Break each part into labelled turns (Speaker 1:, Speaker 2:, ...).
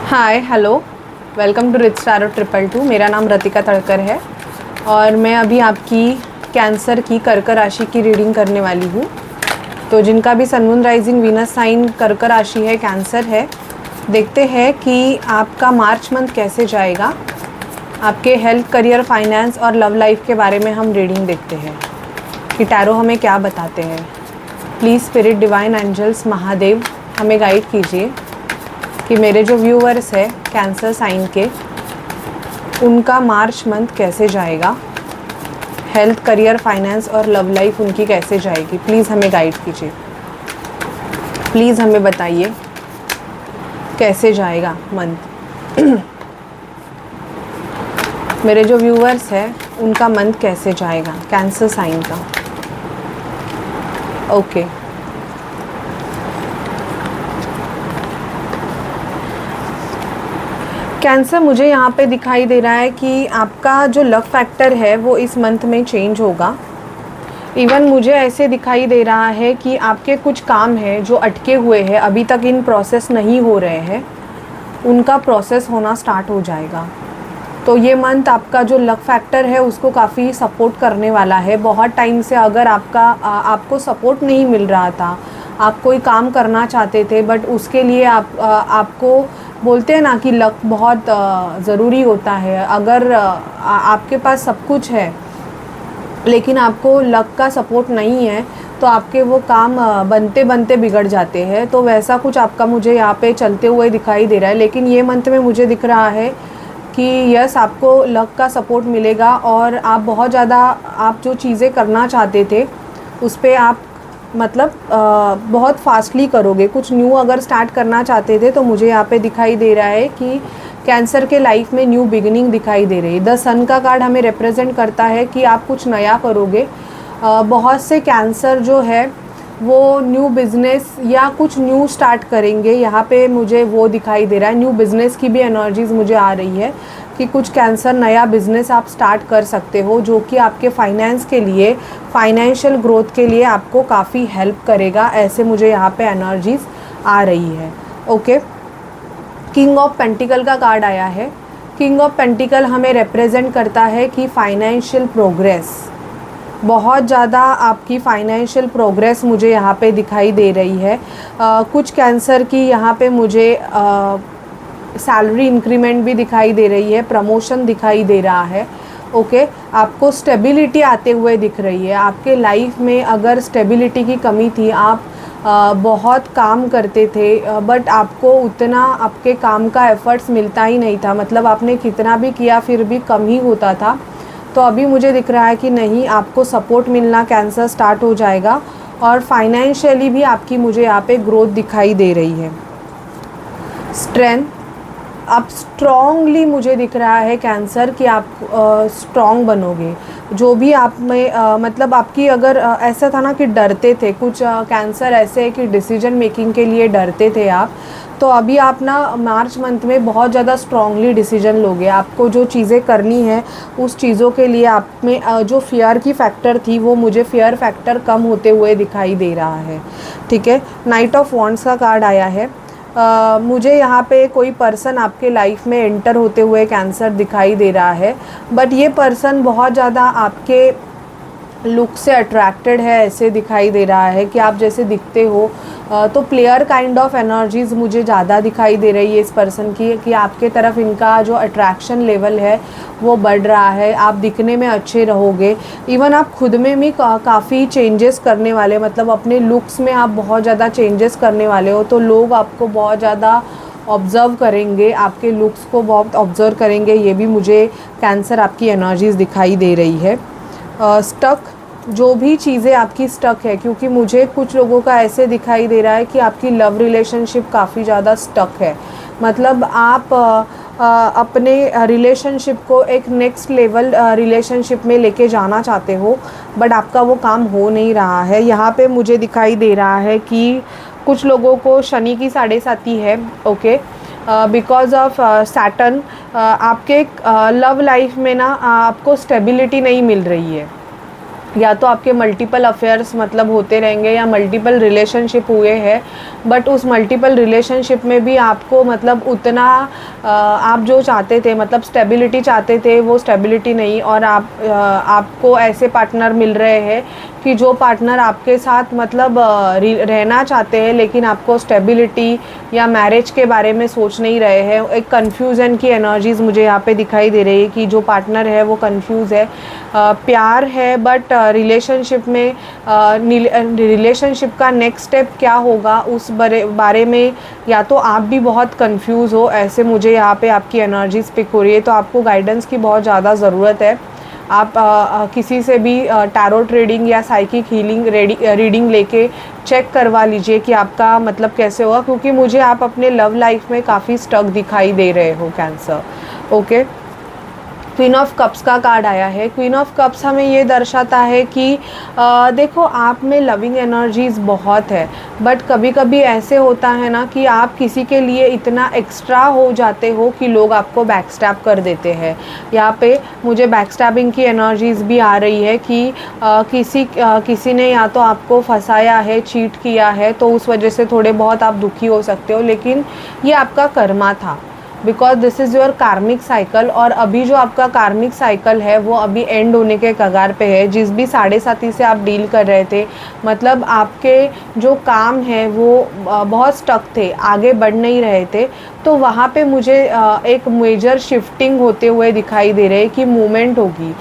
Speaker 1: Hi hello, welcome to rich tarot 222। मेरा नाम रतिका तड़कर है और मैं अभी आपकी कैंसर की कर्क राशि की रीडिंग करने वाली हूँ। तो जिनका भी sun moon rising Venus sign कर्क राशि है, कैंसर है, देखते हैं कि आपका मार्च मंथ कैसे जाएगा। आपके हेल्थ, करियर, फाइनेंस और लव लाइफ के बारे में हम रीडिंग देखते हैं कि टैरो हमें क्या बताते हैं। Please spirit, divine angels, Mahadev हमें गाइड कीजिए कि मेरे जो व्यूअर्स है कैंसर साइन के, उनका मार्च मंथ कैसे जाएगा, हेल्थ, करियर, फाइनेंस और लव लाइफ उनकी कैसे जाएगी। प्लीज़ हमें गाइड कीजिए, प्लीज़ हमें बताइए कैसे जाएगा मंथ। मेरे जो व्यूअर्स है उनका मंथ कैसे जाएगा कैंसर साइन का। ओके, कैंसर, मुझे यहाँ पे दिखाई दे रहा है कि आपका जो लक फैक्टर है वो इस मंथ में चेंज होगा। इवन मुझे ऐसे दिखाई दे रहा है कि आपके कुछ काम हैं जो अटके हुए हैं, अभी तक इन प्रोसेस नहीं हो रहे हैं, उनका प्रोसेस होना स्टार्ट हो जाएगा। तो ये मंथ आपका जो लक फैक्टर है उसको काफ़ी सपोर्ट करने वाला है। बहुत टाइम से अगर आपको सपोर्ट नहीं मिल रहा था, आप कोई काम करना चाहते थे बट उसके लिए आपको बोलते हैं ना कि लक बहुत ज़रूरी होता है। अगर आपके पास सब कुछ है लेकिन आपको लक का सपोर्ट नहीं है तो आपके वो काम बनते बनते बिगड़ जाते हैं। तो वैसा कुछ आपका मुझे यहाँ पे चलते हुए दिखाई दे रहा है। लेकिन ये मंथ में मुझे दिख रहा है कि यस, आपको लक का सपोर्ट मिलेगा और आप बहुत ज़्यादा, आप जो चीज़ें करना चाहते थे उस पर आप मतलब बहुत फास्टली करोगे। कुछ न्यू अगर स्टार्ट करना चाहते थे तो मुझे यहाँ पे दिखाई दे रहा है कि कैंसर के लाइफ में न्यू बिगिनिंग दिखाई दे रही है। द सन का कार्ड हमें रिप्रेजेंट करता है कि आप कुछ नया करोगे। बहुत से कैंसर जो है वो न्यू बिज़नेस या कुछ न्यू स्टार्ट करेंगे। यहाँ पे मुझे वो दिखाई दे रहा है, न्यू बिज़नेस की भी एनर्जीज़ मुझे आ रही है कि कुछ कैंसर नया बिज़नेस आप स्टार्ट कर सकते हो जो कि आपके फाइनेंस के लिए, फाइनेंशियल ग्रोथ के लिए आपको काफ़ी हेल्प करेगा। ऐसे मुझे यहाँ पे एनर्जीज़ आ रही है। ओके, किंग ऑफ पेंटिकल का कार्ड आया है। किंग ऑफ पेंटिकल हमें रिप्रेजेंट करता है कि फाइनेंशियल प्रोग्रेस, बहुत ज़्यादा आपकी फाइनेंशियल प्रोग्रेस मुझे यहाँ पे दिखाई दे रही है। कुछ कैंसर की यहाँ पे मुझे सैलरी इंक्रीमेंट भी दिखाई दे रही है, प्रमोशन दिखाई दे रहा है। ओके, आपको स्टेबिलिटी आते हुए दिख रही है। आपके लाइफ में अगर स्टेबिलिटी की कमी थी, आप बहुत काम करते थे बट आपको उतना आपके काम का एफर्ट्स मिलता ही नहीं था, मतलब आपने कितना भी किया फिर भी कम ही होता था। तो अभी मुझे दिख रहा है कि नहीं, आपको सपोर्ट मिलना कैंसर स्टार्ट हो जाएगा और फाइनेंशियली भी आपकी मुझे यहाँ पे ग्रोथ दिखाई दे रही है। स्ट्रेंथ, आप स्ट्रॉन्गली मुझे दिख रहा है कैंसर कि आप स्ट्रॉन्ग बनोगे। जो भी आप में मतलब आपकी अगर ऐसा था ना कि डरते थे, कुछ कैंसर ऐसे है कि डिसीजन मेकिंग के लिए डरते थे आप, तो अभी आप ना मार्च मंथ में बहुत ज़्यादा स्ट्रॉन्गली डिसीजन लोगे। आपको जो चीज़ें करनी है उस चीज़ों के लिए आप में जो फियर की फैक्टर थी वो मुझे फियर फैक्टर कम होते हुए दिखाई दे रहा है। ठीक है, नाइट ऑफ वॉन्ड्स का कार्ड आया है। मुझे यहाँ पे कोई पर्सन आपके लाइफ में एंटर होते हुए कैंसर दिखाई दे रहा है बट ये पर्सन बहुत ज़्यादा आपके लुक से अट्रैक्टेड है, ऐसे दिखाई दे रहा है कि आप जैसे दिखते हो। तो प्लेयर काइंड ऑफ एनर्जीज़ मुझे ज़्यादा दिखाई दे रही है इस पर्सन की कि आपके तरफ इनका जो अट्रैक्शन लेवल है वो बढ़ रहा है। आप दिखने में अच्छे रहोगे। इवन आप खुद में भी काफ़ी चेंजेस करने वाले, मतलब अपने लुक्स में आप बहुत ज़्यादा चेंजेस करने वाले हो। तो लोग आपको बहुत ज़्यादा ऑब्ज़र्व करेंगे, आपके लुक्स को बहुत ऑब्ज़र्व करेंगे। ये भी मुझे कैंसर आपकी एनर्जीज़ दिखाई दे रही है। स्टक, जो भी चीज़ें आपकी स्टक है, क्योंकि मुझे कुछ लोगों का ऐसे दिखाई दे रहा है कि आपकी लव रिलेशनशिप काफ़ी ज़्यादा स्टक है। मतलब आप अपने रिलेशनशिप को एक नेक्स्ट लेवल रिलेशनशिप में लेके जाना चाहते हो बट आपका वो काम हो नहीं रहा है। यहाँ पे मुझे दिखाई दे रहा है कि कुछ लोगों को शनि की 7.5 है। ओके, बिकॉज ऑफ सैटर्न आपके लव लाइफ में ना आपको स्टेबिलिटी नहीं मिल रही है। या तो आपके मल्टीपल अफेयर्स मतलब होते रहेंगे या मल्टीपल रिलेशनशिप हुए हैं, बट उस मल्टीपल रिलेशनशिप में भी आपको मतलब उतना आप जो चाहते थे मतलब स्टेबिलिटी चाहते थे वो स्टेबिलिटी नहीं, और आपको ऐसे पार्टनर मिल रहे हैं कि जो पार्टनर आपके साथ मतलब रहना चाहते हैं लेकिन आपको स्टेबिलिटी या मैरिज के बारे में सोच नहीं रहे हैं। एक कन्फ्यूज़न की एनर्जीज़ मुझे यहाँ पे दिखाई दे रही है कि जो पार्टनर है वो कंफ्यूज है। प्यार है बट रिलेशनशिप में रिलेशनशिप का नेक्स्ट स्टेप क्या होगा उस बारे में या तो आप भी बहुत कंफ्यूज हो, ऐसे मुझे यहाँ पे आपकी एनर्जीज पिक हो रही है। तो आपको गाइडेंस की बहुत ज़्यादा ज़रूरत है। आप किसी से भी टैरोट रीडिंग या साइकिक हीलिंग रीडिंग लेके चेक करवा लीजिए कि आपका मतलब कैसे होगा, क्योंकि मुझे आप अपने लव लाइफ में काफ़ी स्टक दिखाई दे रहे हो cancer. Okay, queen of cups का कार्ड आया है। क्वीन ऑफ कप्स हमें ये दर्शाता है कि देखो आप में लविंग एनर्जीज़ बहुत है, बट कभी कभी ऐसे होता है ना कि आप किसी के लिए इतना एक्स्ट्रा हो जाते हो कि लोग आपको बैकस्टैब कर देते हैं। यहाँ पे मुझे बैकस्टैबिंग की एनर्जीज़ भी आ रही है कि किसी ने या तो आपको फंसाया है, चीट किया है, तो उस वजह से थोड़े बहुत आप दुखी हो सकते हो, लेकिन ये आपका कर्मा था, बिकॉज दिस इज़ योर कार्मिक साइकिल। और अभी जो आपका कार्मिक साइकिल है वो अभी एंड होने के कगार पे है। जिस भी 7.5 से आप डील कर रहे थे, मतलब आपके जो काम है वो बहुत स्टक थे, आगे बढ़ नहीं रहे थे, तो वहाँ पे मुझे एक मेजर शिफ्टिंग होते हुए दिखाई दे रहे कि मूवमेंट होगी।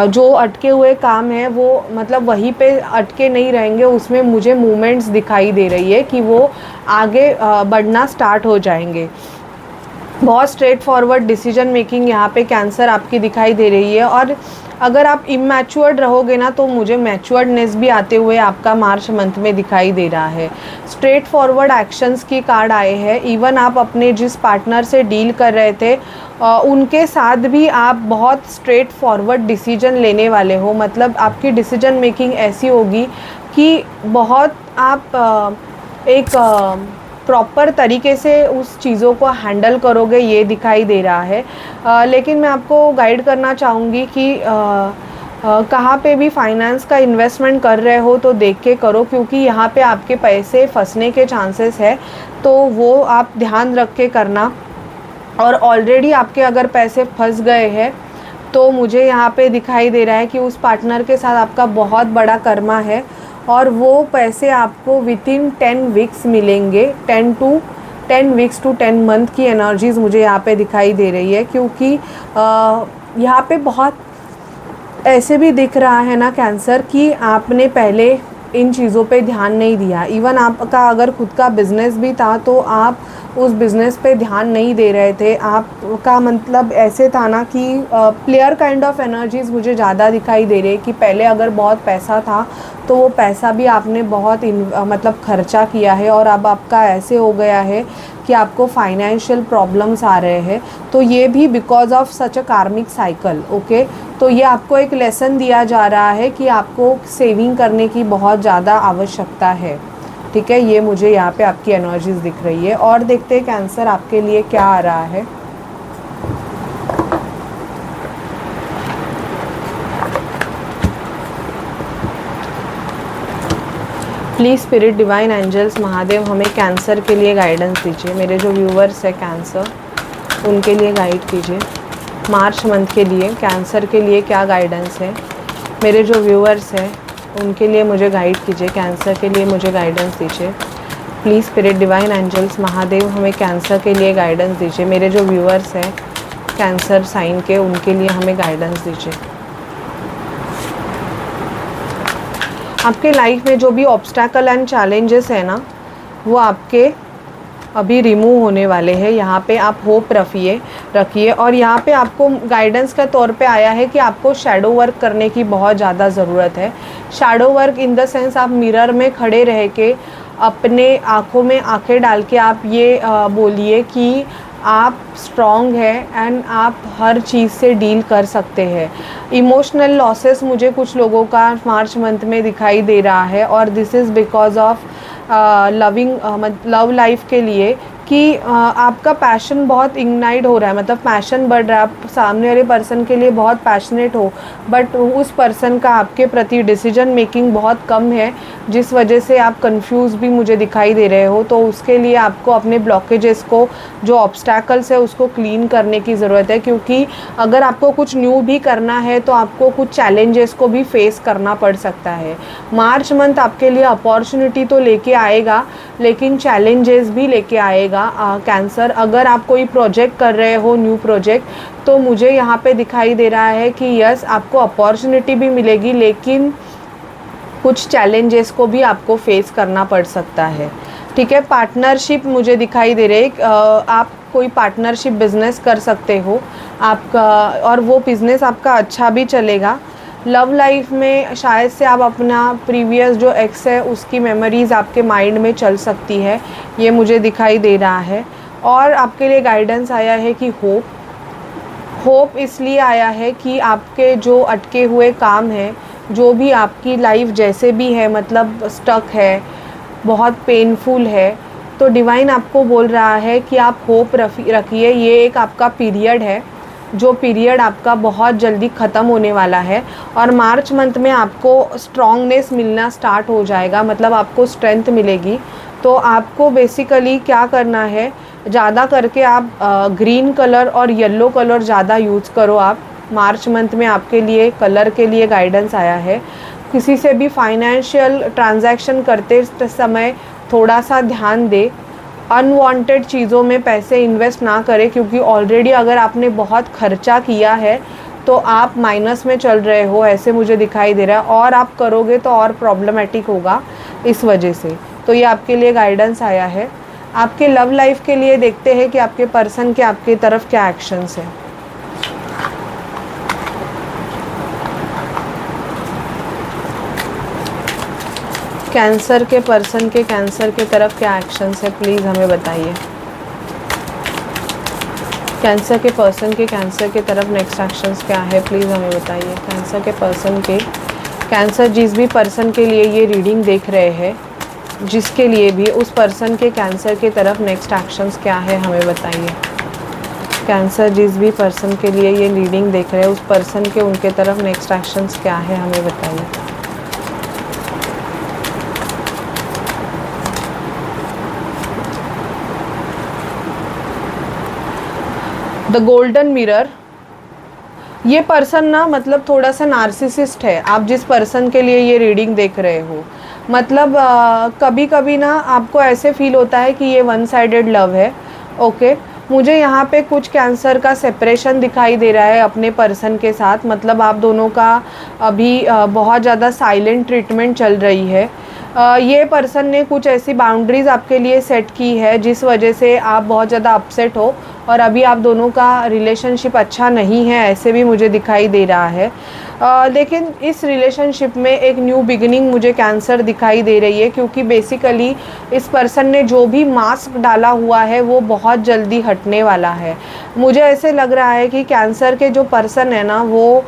Speaker 1: जो अटके हुए काम है वो मतलब वहीं पे अटके नहीं रहेंगे, उसमें मुझे मूवमेंट्स दिखाई दे रही है कि वो आगे बढ़ना स्टार्ट हो जाएंगे। बहुत स्ट्रेट फॉरवर्ड डिसीजन मेकिंग यहाँ पे कैंसर आपकी दिखाई दे रही है। और अगर आप इमैच्योर्ड रहोगे ना तो मुझे मैच्योर्डनेस भी आते हुए आपका मार्च मंथ में दिखाई दे रहा है। स्ट्रेट फॉरवर्ड एक्शंस की कार्ड आए हैं। इवन आप अपने जिस पार्टनर से डील कर रहे थे उनके साथ भी आप बहुत स्ट्रेट फॉरवर्ड डिसीजन लेने वाले हो। मतलब आपकी डिसीजन मेकिंग ऐसी होगी कि बहुत आप एक प्रॉपर तरीके से उस चीज़ों को हैंडल करोगे, ये दिखाई दे रहा है। लेकिन मैं आपको गाइड करना चाहूँगी कि कहाँ पे भी फाइनेंस का इन्वेस्टमेंट कर रहे हो तो देख के करो, क्योंकि यहाँ पे आपके पैसे फंसने के चांसेस है, तो वो आप ध्यान रख के करना। और ऑलरेडी आपके अगर पैसे फंस गए हैं तो मुझे यहाँ पे दिखाई दे रहा है कि उस पार्टनर के साथ आपका बहुत बड़ा कर्मा है और वो पैसे आपको विथिन 10 वीक्स मिलेंगे। 10 वीक्स टू 10 मंथ की एनर्जीज़ मुझे यहाँ पे दिखाई दे रही है, क्योंकि यहाँ पे बहुत ऐसे भी दिख रहा है ना कैंसर कि आपने पहले इन चीज़ों पे ध्यान नहीं दिया। इवन आपका अगर खुद का बिज़नेस भी था तो आप उस बिज़नेस पे ध्यान नहीं दे रहे थे। आपका मतलब ऐसे था ना कि प्लेयर काइंड ऑफ एनर्जीज़ मुझे ज़्यादा दिखाई दे रही है कि पहले अगर बहुत पैसा था तो वो पैसा भी आपने बहुत मतलब खर्चा किया है, और अब आपका ऐसे हो गया है कि आपको फाइनेंशियल प्रॉब्लम्स आ रहे हैं। तो ये भी बिकॉज ऑफ सच अ कार्मिक साइकिल। ओके, तो ये आपको एक लेसन दिया जा रहा है कि आपको सेविंग करने की बहुत ज़्यादा आवश्यकता है। ठीक है, ये मुझे यहाँ पे आपकी एनर्जीज दिख रही है। और देखते हैं कैंसर आपके लिए क्या आ रहा है। Please spirit divine angels Mahadev हमें कैंसर के लिए गाइडेंस दीजिए। मेरे जो व्यूवर्स है कैंसर, उनके लिए गाइड कीजिए। मार्च मंथ के लिए कैंसर के लिए क्या गाइडेंस है। मेरे जो व्यूवर्स हैं उनके लिए मुझे गाइड कीजिए। कैंसर के लिए मुझे गाइडेंस दीजिए। Please spirit divine angels Mahadev हमें कैंसर के लिए गाइडेंस दीजिए। मेरे जो व्यूवर्स हैं कैंसर साइन के, उनके लिए हमें गाइडेंस दीजिए। आपके लाइफ में जो भी ऑब्स्टैकल एंड चैलेंजेस है ना, वो आपके अभी रिमूव होने वाले हैं। यहाँ पे आप होप रखिए। और यहाँ पे आपको गाइडेंस के तौर पे आया है कि आपको शैडो वर्क करने की बहुत ज़्यादा ज़रूरत है। Shadow work in the sense आप मिरर में खड़े रह के अपने आँखों में आँखें डाल के आप ये बोलिए कि आप स्ट्रॉन्ग है एंड आप हर चीज़ से डील कर सकते हैं। इमोशनल लॉसेस मुझे कुछ लोगों का मार्च मंथ में दिखाई दे रहा है, और this is because of love life के लिए कि आपका पैशन बहुत इग्नाइट हो रहा है, मतलब पैशन बढ़ रहा है, आप सामने वाले पर्सन के लिए बहुत पैशनेट हो, बट उस पर्सन का आपके प्रति डिसीजन मेकिंग बहुत कम है, जिस वजह से आप कंफ्यूज भी मुझे दिखाई दे रहे हो। तो उसके लिए आपको अपने ब्लॉकेजेस को, जो ऑब्स्टैकल्स है, उसको क्लीन करने की ज़रूरत है, क्योंकि अगर आपको कुछ न्यू भी करना है तो आपको कुछ चैलेंजेस को भी फेस करना पड़ सकता है। मार्च मंथ आपके लिए अपॉर्चुनिटी तो लेके आएगा, लेकिन चैलेंजेस भी लेके आएगा कैंसर। अगर आप कोई प्रोजेक्ट कर रहे हो, न्यू प्रोजेक्ट, तो मुझे यहाँ पे दिखाई दे रहा है कि यस, आपको अपॉर्चुनिटी भी मिलेगी, लेकिन कुछ चैलेंजेस को भी आपको फेस करना पड़ सकता है। ठीक है, पार्टनरशिप मुझे दिखाई दे रही है, आप कोई पार्टनरशिप बिजनेस कर सकते हो आपका, और वो बिज़नेस आपका अच्छा भी चलेगा। लव लाइफ में शायद से आप अपना प्रीवियस जो एक्स है उसकी मेमोरीज़ आपके माइंड में चल सकती है, ये मुझे दिखाई दे रहा है। और आपके लिए गाइडेंस आया है कि होप इसलिए आया है कि आपके जो अटके हुए काम हैं, जो भी आपकी लाइफ जैसे भी है, मतलब स्टक है, बहुत पेनफुल है, तो डिवाइन आपको बोल रहा है कि आप होप रखिए। ये एक आपका पीरियड है, जो पीरियड आपका बहुत जल्दी ख़त्म होने वाला है, और मार्च मंथ में आपको स्ट्रॉन्गनेस मिलना स्टार्ट हो जाएगा, मतलब आपको स्ट्रेंथ मिलेगी। तो आपको बेसिकली क्या करना है, ज़्यादा करके आप ग्रीन कलर और येलो कलर ज़्यादा यूज़ करो। आप मार्च मंथ में आपके लिए कलर के लिए गाइडेंस आया है। किसी से भी फाइनेंशियल ट्रांजैक्शन करते समय थोड़ा सा ध्यान दे, अनवांटेड चीज़ों में पैसे इन्वेस्ट ना करें, क्योंकि ऑलरेडी अगर आपने बहुत खर्चा किया है तो आप माइनस में चल रहे हो, ऐसे मुझे दिखाई दे रहा है, और आप करोगे तो और प्रॉब्लमेटिक होगा इस वजह से। तो ये आपके लिए गाइडेंस आया है। आपके लव लाइफ के लिए देखते हैं कि आपके पर्सन के आपकी तरफ क्या एक्शंस हैं। कैंसर के पर्सन के कैंसर की तरफ क्या एक्शंस है, प्लीज़ हमें बताइए। कैंसर के पर्सन के कैंसर की तरफ नेक्स्ट एक्शंस क्या है, प्लीज़ हमें बताइए। कैंसर के पर्सन के कैंसर, जिस भी पर्सन के लिए ये रीडिंग देख रहे हैं, जिसके लिए भी, उस पर्सन के कैंसर की तरफ नेक्स्ट एक्शंस क्या है, हमें बताइए। कैंसर, जिस भी पर्सन के लिए ये रीडिंग देख रहे हैं, उस पर्सन के उनके तरफ नेक्स्ट एक्शंस क्या है, हमें बताइए। द गोल्डन मिरर, ये पर्सन ना मतलब थोड़ा सा नार्सिसिस्ट है, आप जिस पर्सन के लिए ये रीडिंग देख रहे हो। मतलब कभी कभी ना आपको ऐसे फील होता है कि ये वन साइडेड लव है। ओके, मुझे यहाँ पे कुछ कैंसर का सेपरेशन दिखाई दे रहा है अपने पर्सन के साथ, मतलब आप दोनों का अभी बहुत ज़्यादा साइलेंट ट्रीटमेंट चल रही है। ये पर्सन ने कुछ ऐसी बाउंड्रीज़ आपके लिए सेट की है जिस वजह से आप बहुत ज़्यादा अपसेट हो, और अभी आप दोनों का रिलेशनशिप अच्छा नहीं है, ऐसे भी मुझे दिखाई दे रहा है। लेकिन इस रिलेशनशिप में एक न्यू बिगिनिंग मुझे कैंसर दिखाई दे रही है, क्योंकि बेसिकली इस पर्सन ने जो भी मास्क डाला हुआ है वो बहुत जल्दी हटने वाला है। मुझे ऐसे लग रहा है कि कैंसर के जो पर्सन है ना, वो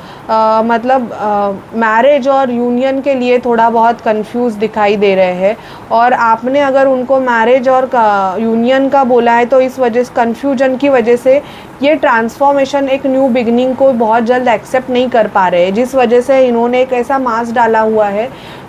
Speaker 1: मतलब मैरिज और यूनियन के लिए थोड़ा बहुत कंफ्यूज दिखाई दे रहे हैं, और आपने अगर उनको मैरिज और यूनियन का बोला है तो इस वजह से, कन्फ्यूजन की वजह से, ये ट्रांसफॉर्मेशन, एक न्यू बिगनिंग को बहुत जल्द एक्सेप्ट नहीं कर पा रहे हैं, जिस वजह से इन्होंने एक ऐसा मास्क डाला हुआ है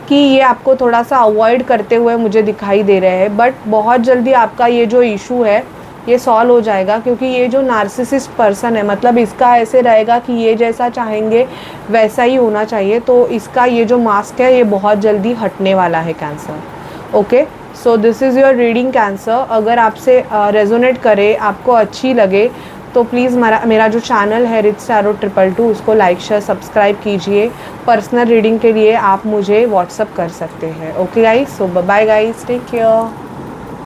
Speaker 1: कि ये आपको थोड़ा सा अवॉइड करते हुए मुझे दिखाई दे रहे हैं। बट बहुत जल्दी आपका ये जो इशू है ये सॉल्व हो जाएगा, क्योंकि ये जो नार्सिसिस्ट पर्सन है, मतलब इसका ऐसे रहेगा कि ये जैसा चाहेंगे वैसा ही होना चाहिए, तो इसका ये जो मास्क है ये बहुत जल्दी हटने वाला है cancer. Okay, so this is your reading cancer. अगर आपसे रेजोनेट करे, आपको अच्छी लगे, तो प्लीज़ मेरा जो चैनल है रिच टैरो 222 उसको लाइक शेयर सब्सक्राइब कीजिए। पर्सनल रीडिंग के लिए आप मुझे व्हाट्सअप कर सकते हैं। ओके गाइस, सो बाय गाइस, टेक केयर।